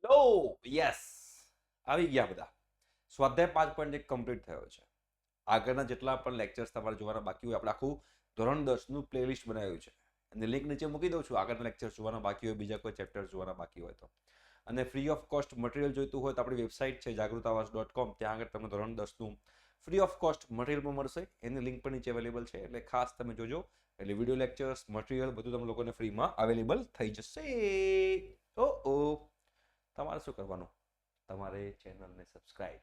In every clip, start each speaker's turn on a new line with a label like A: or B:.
A: લો yes આવી ગયા બધા. સ્વાધ્યાય 5.1 કમ્પ્લીટ થયો છે. આગળના જેટલા પણ લેક્ચર્સ તમારે જોવાના બાકી હોય, આપણે આખું ધોરણ 10 નું પ્લેલિસ્ટ બનાવ્યું છે અને લિંક નીચે મૂકી દઉં છું. આગળના લેક્ચર્સ જોવાના બાકી હોય, બીજા કોઈ ચેપ્ટર્સ જોવાના બાકી હોય તો. અને ફ્રી ઓફ કોસ્ટ મટીરિયલ જોઈતું હોય તો આપણી વેબસાઇટ છે jagrutawas.com, ત્યાં આગળ તમને ધોરણ 10 નું ફ્રી ઓફ કોસ્ટ મટીરિયલ પણ મળશે. એની લિંક પણ નીચે અવેલેબલ છે, એટલે ખાસ તમે જોજો. એટલે વિડીયો લેક્ચર્સ મટીરિયલ બધું તમે લોકોને ફ્રીમાં અવેલેબલ થઈ જશે. ઓ તમારે શું કરવાનું? તમારે ચેનલને સબસ્ક્રાઇબ,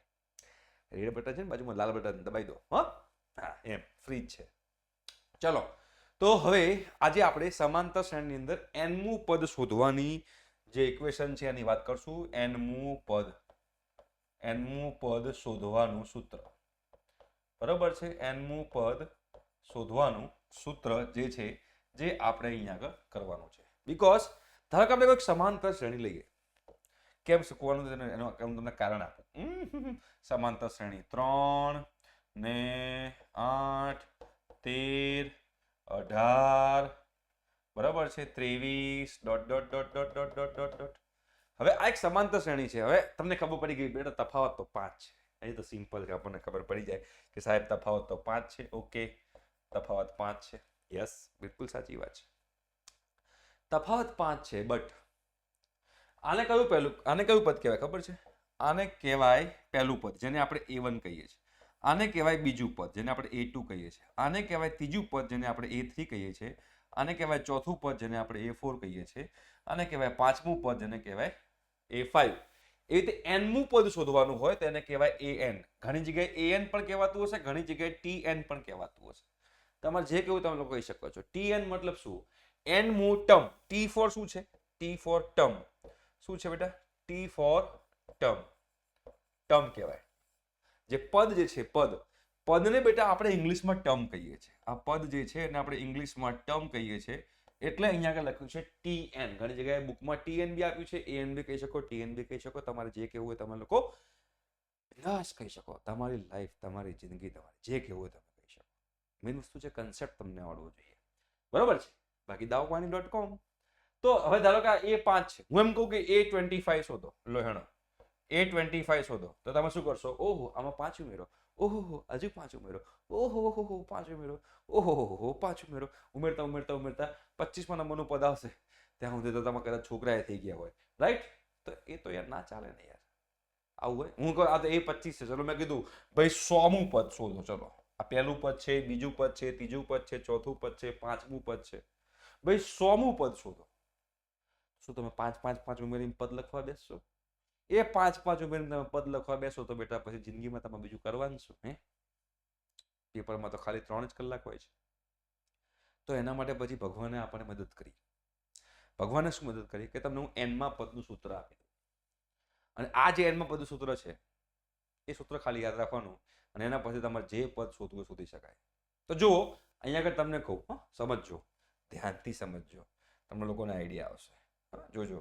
A: રેડ બટન છે ને બાજુમાં લાલ બટન દબાઈ દો. હા એમ ફ્રી જ છે. ચલો, તો હવે આજે આપણે સમાંતર શ્રેણીની અંદર nમું પદ શોધવાની જે ઇક્વેશન છે એની વાત કરશું. nમું પદ શોધવાનું સૂત્ર, બરાબર છે. nમું પદ શોધવાનું સૂત્ર જે છે, જે આપણે અહીંયા આગળ કરવાનું છે. બીકોઝ ધારો કે આપણે કોઈક સમાંતર શ્રેણી લઈએ, કેમ શીખવાનું એનું તમને કારણ આપું. સમાંતર શ્રેણી 3 ને 8 13 18 બરાબર છે, 23 dot dot dot dot dot dot dot dot. હવે આ એક સમાંતર શ્રેણી છે. હવે તમને ખબર પડી ગઈ બેટા તફાવત તો 5 છે. અહીં તો સિમ્પલ છે, આપણને ખબર પડી જાય કે સાહેબ તફાવત તો 5 છે. ઓકે, તફાવત 5 છે. યસ, બિલકુલ સાચી વાત છે. તફાવત 5 છે, બટ આને કયું પદ કહેવાય ખબર છે? આને કહેવાય પહેલું પદ, જેને આપણે a1 કહીએ છીએ. આને કહેવાય બીજું પદ, જેને આપણે a2 કહીએ છીએ. આને કહેવાય ત્રીજું પદ, જેને આપણે a3 કહીએ છીએ. આને કહેવાય ચોથું પદ, જેને આપણે a4 કહીએ છીએ. આને કહેવાય પાંચમું પદ, જેને કહેવાય a5. એ રીતે nમું પદ શોધવાનું હોય તો એને કહેવાય an. ઘણી જગ્યાએ an પણ કહેવાતું હશે, ઘણી જગ્યાએ tn પણ કહેવાતું હશે. તમારે જે કહેવું તમે લોકો કહી શકો છો. tn મતલબ શું? nમું ટર્મ. t ફોર શું છે? t for term. શું છે બેટા? T four term. ટર્મ કહેવાય. જે પદ જે છે, પદને બેટા આપણે ઇંગ્લિશમાં ટર્મ કહીએ છીએ. આ પદ જે છે એને આપણે ઇંગ્લિશમાં ટર્મ કહીએ છીએ. એટલે અહીંયા આગળ લખ્યું છે ટીએન. ઘણી જગ્યાએ બુકમાં ટીએન બી આપ્યું છે, એન બી કહી શકો, ટીએન બી કહી શકો. તમારે જે કહેવું હોય તમે લોકો બિંદાસ કહી શકો. તમારી લાઈફ, તમારી જિંદગી, તમારે જે કહેવું હોય તમે કહી શકો. મેઇન વસ્તુ છે કન્સેપ્ટ તમને આવડવો જોઈએ, બરોબર છે. બાકી daawpani.com. તો હવે ધારો કે a5 છે, હું એમ કહું કે a25 શોધો. લો હેણો a25 શોધો, તો તમે શું કરશો? ઓહો, આમાં 5 ઉમેરો. ઓહો, હજુ 5 ઉમેરો. ઓહો 5 ઉમેરો. ઓહો 5 ઉમેરો. ઉમેરતા ઉમેરતા ઉમેરતા 25મા નંબરનું પદ આવશે, ત્યાં સુધી તો તમે કદાચ છોકરાએ થઈ ગયા હોય, રાઈટ? તો એ તો યાર ના ચાલે ને યાર, આવું હોય. હું કહું આ તો a25 છે, ચલો મેં કીધું ભાઈ 100મું પદ શોધો. ચલો, આ પહેલું પદ છે, બીજું પદ છે, ત્રીજું પદ છે, ચોથું પદ છે, પાંચમું પદ છે. ભાઈ 100મું પદ શોધો. શું તમે 5 ઉમેરીને પદ લખવા બેસશો? એ 5 ઉમેરીને તમે પદ લખવા બેસો તો બેટા પછી જિંદગીમાં તમે બીજું કરવાનું શું? પેપરમાં તો ખાલી 3 જ કલાક હોય છે. તો એના માટે પછી ભગવાને આપણને મદદ કરી. ભગવાને શું મદદ કરી? કે તમને હું એનમાં પદનું સૂત્ર આપી દઉં. અને આ જે એનમાં પદનું સૂત્ર છે, એ સૂત્ર ખાલી યાદ રાખવાનું, અને એના પછી તમારે જે પદ શોધવું શોધી શકાય. તો જુઓ, અહીંયા આગળ તમને કહું, સમજજો, ધ્યાનથી સમજજો, તમને લોકોને આઈડિયા આવશે. જોજો,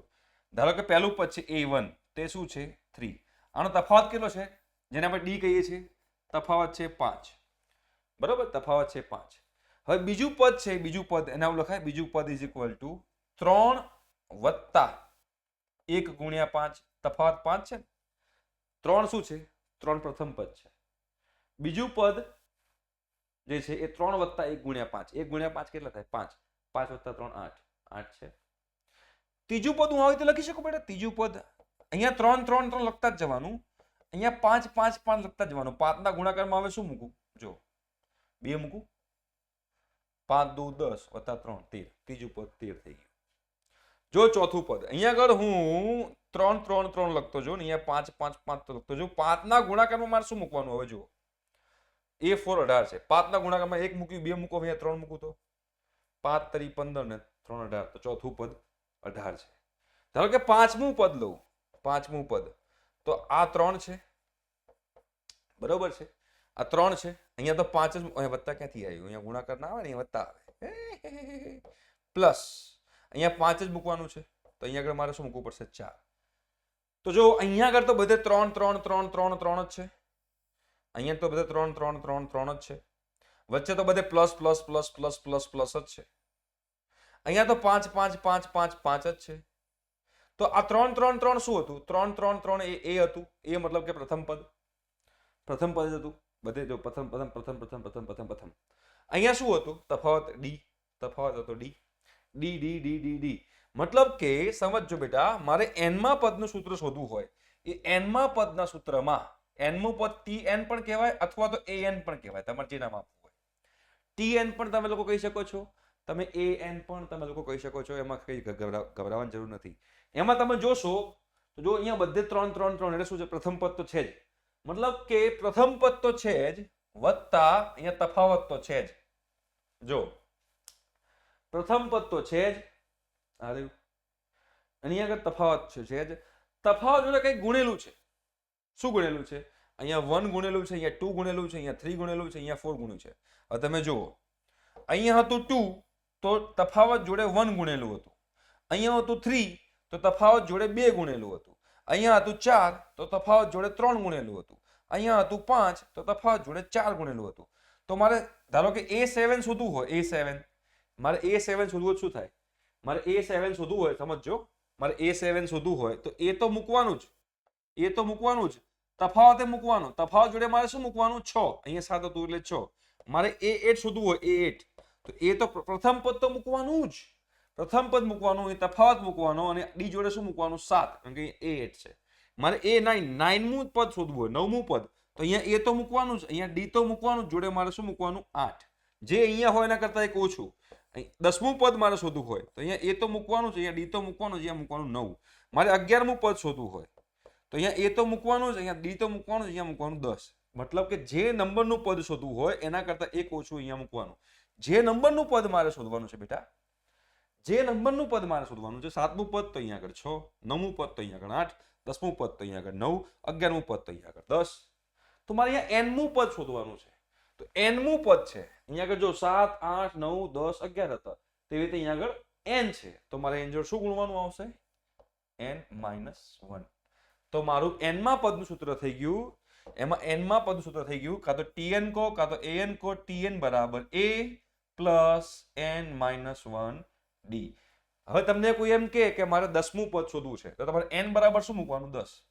A: ધારો કે પહેલું પદ છે a1, તે શું છે? 3. આનો તફાવત કેટલો છે? જેને આપણે ડી કહીએ છીએ. તફાવત છે 5, બરોબર? તફાવત છે 5. હવે બીજું પદ છે, બીજું પદ એના લખાય, બીજું પદ ઇઝ ઇક્વલ ટુ 3 વત્તા 1 ગુણ્યા 5. તફાવત 5 છે. 3 શું છે? 3 પ્રથમ પદ છે. બીજું પદ જે છે એ 3 વત્તા 1 ગુણ્યા 5. 1 ગુણ્યા 5 કેટલા થાય? 5. 5 વત્તા 3 8. 8 છે. ત્રીજું પદ હું આવી રીતે લખી શકું બેટા? ત્રીજું પદ અહીંયા 3 3 3 લખતા જ જવાનું, અહીંયા 5 5 5 લખતા જવાનું. 5 ના ગુણાકારમાં હવે શું મૂકું? જો 2 મૂકું, 5 2 10 વત્તા 3 13. ત્રીજું પદ 13 થઈ ગયું. જો ચોથું પદ અહીંયા આગળ હું 3 3 3 લખતો જો ને, અહીંયા 5 5 5 લખતો જો. 5 ના ગુણાકારમાં મારે શું મૂકવાનું? હવે જુઓ, a4 18 છે. 5 ના ગુણાકારમાં 1 મૂક્યું, 2 મૂકો, અહીંયા 3 મૂકું તો 5 3 15 ને 3 18. તો ચોથું પદ 18 છે. ધારો કે પાંચમું પદ લઉં, પાંચમું પદ, તો આ 3 છે, બરોબર છે? આ 3 છે. અહીંયા તો 5 જ, અહીંયા વત્તા ક્યાંથી આવ્યું? અહીંયા ગુણાકાર ના આવે ને, અહીંયા વત્તા આવે. પ્લસ અહીંયા 5 જ મૂકવાનું છે, તો અહીંયા આગળ મારે શું મૂકવું પડશે? 4. તો જો અહીંયા આગળ તો બધે 3 3 3 3 3 જ છે. અહીંયા તો બધે 3 3 3 3 જ છે. વચ્ચે તો બધે plus plus plus plus plus plus જ છે. અહીંયા તો 5 5 5 5 5 જ છે. તો આ 3 3 3 શું હતું? 3 3 3 એ હતું. એ મતલબ કે પ્રથમ પદ જ હતું. બધે જો પ્રથમ. અહીંયા શું હતું? તફાવત ડી. તફાવત હતો D. D D D D D. મતલબ કે સમજજો બેટા, મારે એનમાં પદનું સૂત્ર શોધવું હોય, એ એનમાં પદના સૂત્રમાં એનમું પદ tn પણ કહેવાય અથવા તો an પણ કહેવાય, તમારે જે નામ આપવું હોય. tn પણ તમે લોકો કહી શકો છો, તમે an પણ તમે લોકો કહી શકો છો, એમાં કઈ ગભરાવાની જરૂર નથી. એમાં તમે જોશો તો જો અહીંયા બધે 3 3 3 એટલે શું છે? પ્રથમ પદ તો છે જ, મતલબ કે પ્રથમ પદ તો છે જ વત્તા અહીંયા તફાવત તો છે જ. જો પ્રથમ પદ તો છે જ, આ રહ્યું, અને આગળ તફાવત છે જ. તફાવત જોડે કંઈક ગુણેલું છે. શું ગુણેલું છે? અહીંયા 1 ગુણેલું છે, અહીંયા 2 ગુણેલું છે, અહીંયા 3 ગુણેલું છે, અહીંયા 4 ગુણ્યું છે. હવે તમે જુઓ, અહીંયા હતું 2 તો તફાવત જોડે 1 ગુણેલું હતું. અહીંયા હતું 3 તો તફાવત જોડે 2 ગુણેલું હતું. અહીંયા હતું 4 તો તફાવત જોડે 3 ગુણેલું હતું. અહીંયા હતું 5 તો તફાવત જોડે 4 ગુણેલું હતું. તો મારે ધારો કે A7 શોધવું હોય, A7 મારે A7 શોધવું શું થાય? મારે A7 શોધવું હોય, સમજજો, મારે A7 શોધવું હોય તો એ તો મૂકવાનું જ, એ તો મૂકવાનું જ, તફાવતે મૂકવાનો. તફાવત જોડે મારે શું મૂકવાનું? 6. અહીંયા 7 હતું એટલે 6. મારે A8 શોધવું હોય, A8 તો એ તો પ્રથમ પદ તો મૂકવાનું જ, પ્રથમ પદ મૂકવાનું, એ તફાવત મૂકવાનો, અને ડી જોડે શું મૂકવાનું? 7, કારણ કે A8 છે. મારે A9 9મું પદ શોધવું હોય, 9મું પદ, તો અહીંયા એ તો મૂકવાનું જ, અહીંયા ડી તો મૂકવાનું જ, જોડે મારે શું મૂકવાનું? 8. જે અહીંયા હોય એના કરતા એક ઓછું. 10મું પદ મારે શોધવું હોય તો અહીંયા એ તો મૂકવાનું જ, અહીંયા ડી તો મૂકવાનું જ, અહીંયા મૂકવાનું 9. મારે 11મું પદ શોધવું હોય તો અહીંયા એ તો મૂકવાનું જ, અહીંયા ડી તો મૂકવાનું જ, અહીંયા મૂકવાનું 10. મતલબ કે જે નંબરનું પદ શોધવું હોય એના કરતા એક ઓછું અહીંયા મૂકવાનું. જે નંબરનું પદ મારે શોધવાનું છે બેટા, જે નંબરનું પદ મારે શોધવાનું છે, 7મું પદ તો અહીંયા આગળ 6, 9મું પદ તો અહીંયા આગળ 8, 10મું પદ તો અહીંયા આગળ 9, 11મું પદ તો અહીંયા આગળ 10. તો મારે અહીંયા nમું પદ શોધવાનું છે. તો nમું પદ છે અહીંયા આગળ, જો 7 8 9 10 11 હતા, તેવી રીતે અહીંયા આગળ n છે, તો મારે n જોડે શું ગુણવાનું આવશે? n-1. તો મારું n માં પદનું સૂત્ર થઈ ગયું, એમાં n માં પદનું સૂત્ર થઈ ગયું, કાં તો tn કો કાં તો an કો, tn બરાબર a પ્લસ n-1 d. હવે તમને કોઈ એમ કે મારે 10મું પદ શોધવું છે, તો તમારે n બરાબર શું મૂકવાનું? 10.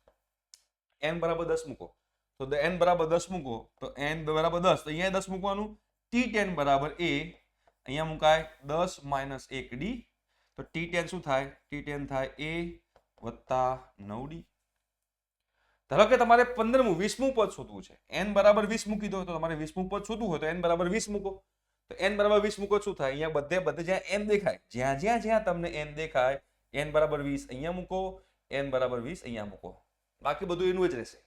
A: n બરાબર 10 મૂકો તો n બરાબર 10 મૂકો તો n બરાબર 10, તો અહીંયા 10 મૂકવાનું. t10 બરાબર a, અહીંયા મુકાય 10 માઇનસ 1d, તો t10 શું થાય? t10 થાય a વત્તા 9d. ધારો કે તમારે 15મું 20મું પદ શોધવું છે, n બરાબર 20 મૂકી દો, તો તમારે 20મું પદ શોધવું હોય તો n બરાબર 20 મૂકો. તો n બરાબર 20 મૂકો, શું થાય? અહીંયા બધે જ્યાં n દેખાય, જ્યાં તમને n દેખાય, n બરાબર 20 અહીંયા મૂકો, n બરાબર 20 અહીંયા મૂકો. બાકી બધું એનું જ રહેશે,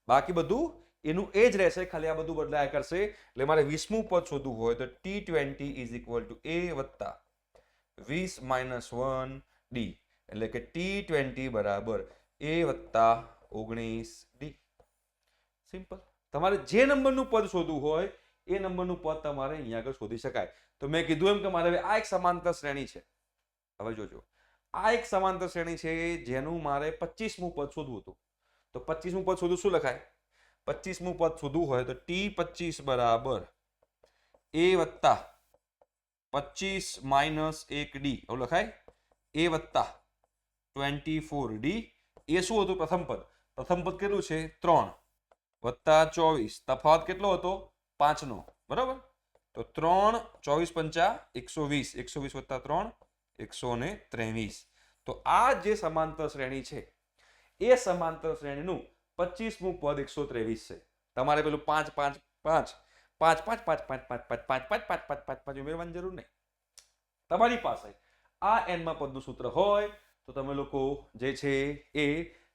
A: બાકી બધું એનું એ જ રહેશે, ખાલી આ બધું બદલાયા કરશે. એટલે મારે 20મું પદ શોધવું હોય તો t20 is equal to a વત્તા 20 માઇનસ 1d, એટલે કે t20 બરાબર a વત્તા 19d. સિમ્પલ. તમારે જે નંબરનું પદ શોધવું હોય એ નંબરનું પદ તમારે અહીંયા આગળ શોધી શકાય. તો મેં કીધું એમ કે મારે હવે આ એક સમાંતર શ્રેણી છે. હવે જોજો, આ એક સમાંતર શ્રેણી છે જેનું મારે 25મું પદ શોધવું હતું. તો 25મું પદ શોધવું શું લખાય? 25મું પદ શોધવું હોય તો t25 બરાબર a વત્તા 25 માઇનસ 1d, એવું લખાય. a વત્તા 24d. એ શું હતું? પ્રથમ પદ. પ્રથમ પદ કેટલું છે? 3 વત્તા 24, તફાવત કેટલો હતો? 5 નો, બરાબર. તો 3 24 પંચા 120, 120 વત્તા 3 123. તો આ જે સમાંતર શ્રેણી છે એ સમાંતર શ્રેણીનું 25મું પદ 123 છે. તમારે પેલું 5 5 5 5 5 5 5 5 5 5 5 5 5 5 ઉમેરવાની જરૂર નહીં. તમારી પાસે આ n માં પદનું સૂત્ર હોય તો તમે લોકો જે છે એ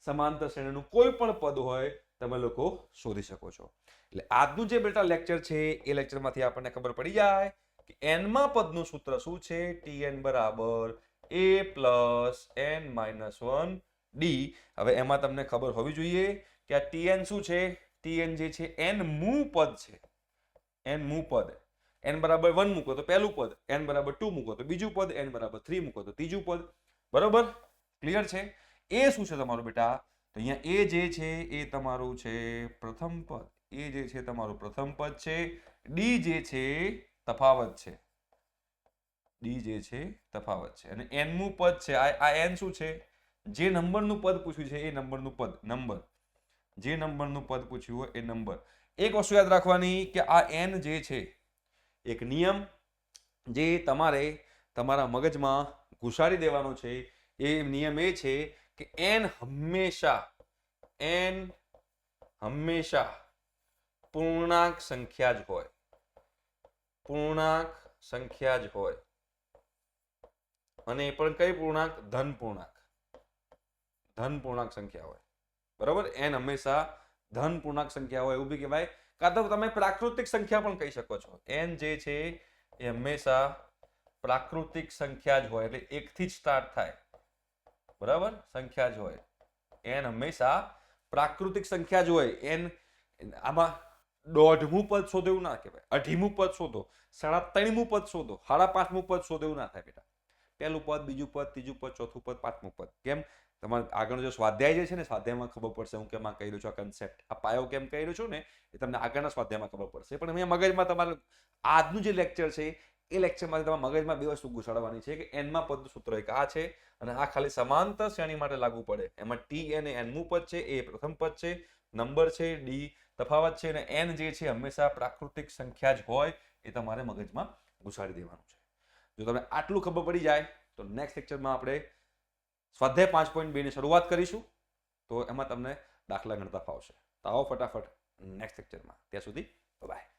A: સમાંતર શ્રેણીનું કોઈ પણ પદ હોય તમે લોકો શોધી શકો છો. એટલે આજનું જે બેટા લેક્ચર છે એ લેક્ચરમાંથી આપણને ખબર પડી જાય કે n માં પદનું સૂત્ર શું છે? tn બરાબર a પ્લસ n-1 d. હવે એમાં તમને ખબર હોવી જોઈએ કે આ tn શું છે? tn જે છે n મું પદ છે. n મું પદ. n બરાબર 1 મૂકો તો પહેલું પદ, n બરાબર 2 મૂકો તો બીજું પદ, n બરાબર 3 મૂકો તો ત્રીજું પદ. બરોબર? ક્લિયર છે? એ શું છે તમારું બેટા? તો અહીંયા એ જે છે એ તમારું છે પ્રથમ પદ. એ જે છે તમારું પ્રથમ પદ છે. ડી જે છે તફાવત છે. ડી જે છે તફાવત છે. અને n મું પદ છે. આ n શું છે? જે નંબરનું પદ પૂછ્યું છે એ નંબરનું પદ નંબર, જે નંબરનું પદ પૂછ્યું હોય એ નંબર. એક વસ્તુ યાદ રાખવાની કે આ n જે છે એક નિયમ જે તમારે તમારા મગજમાં ઘુસાડી દેવાનો છે. એ નિયમ એ છે કે n હંમેશા પૂર્ણાંક સંખ્યા જ હોય. પૂર્ણાંક સંખ્યા જ હોય. અને એ પણ કઈ પૂર્ણાંક? ધન પૂર્ણાંક. ધન પૂર્ણાંક સંખ્યા હોય. બરાબર? n હંમેશા ધન પૂર્ણાંક સંખ્યા હોય એવું બી કહેવાય. કાં તો તમે પ્રાકૃતિક સંખ્યા પણ કહી શકો છો. n જે છે એ હંમેશા પ્રાકૃતિક સંખ્યા જ હોય, એટલે એકથી જ સ્ટાર્ટ થાય. બરાબર? સંખ્યા જ હોય. n હંમેશા પ્રાકૃતિક સંખ્યા જ હોય. n આમાં દોઢમું પદ શોધો એવું ના કહેવાય. અઢીમું પદ શોધો, 3.5મું પદ શોધો, 5.5મું પદ શોધો એવું ના થાય બેટા. પહેલું પદ, બીજું પદ, ત્રીજું પદ, ચોથું પદ, પાંચમું પદ. કેમ? તમારે આગળનો જો સ્વાધ્યાય જે છે ને, સ્વાધ્યાયમાં ખબર પડશે હું કેમ આ કહી રહ્યો છું. આ કન્સેપ્ટ, આ પાયો કેમ કહી રહ્યો છું ને, એ તમને આગળના સ્વાધ્યાયમાં ખબર પડશે. પણ અહીંયા મગજમાં તમારે આજનું જે લેક્ચર છે એ લેક્ચરમાં તમારા મગજમાં બે વસ્તુ ઘુસાડવાની છે કે n માં પદનું સૂત્ર એક આ છે અને આ ખાલી સમાંતર શ્રેણી માટે લાગુ પડે. એમાં t અને n મું પદ છે એ પ્રથમ પદ છે, નંબર છે d તફાવત છે, અને n જે છે હંમેશા પ્રાકૃતિક સંખ્યા જ હોય. એ તમારે મગજમાં ઘુસાડી દેવાનું છે. જો તમને આટલું ખબર પડી જાય તો નેક્સ્ટ લેક્ચરમાં આપણે સ્વાધ્યાય 5.2 ની શરૂઆત કરીશું. તો એમાં તમને દાખલા ગણતા ફાવશે. તો આવો ફટાફટ નેક્સ્ટ લેક્ચરમાં. ત્યાં સુધી બાય.